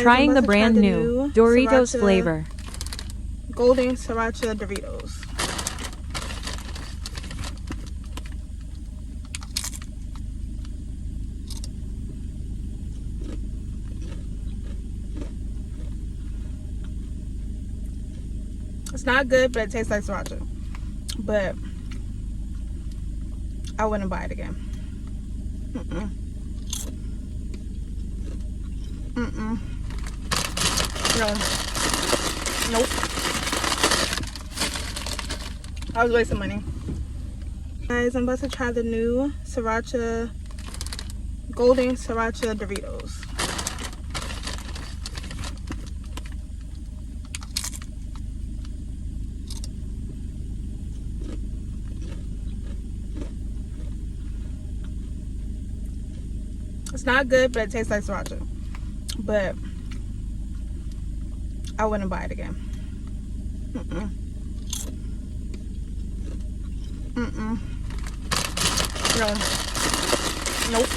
Trying the brand new Doritos flavor. Golden Siracha Doritos. It's not good, but it tastes like Siracha. But I wouldn't buy it again. No. Nope. I was wasting money. Guys, I'm about to try the new Siracha, Golden Siracha Doritos. It's not good, but it tastes like Siracha. But I wouldn't buy it again. No. Nope.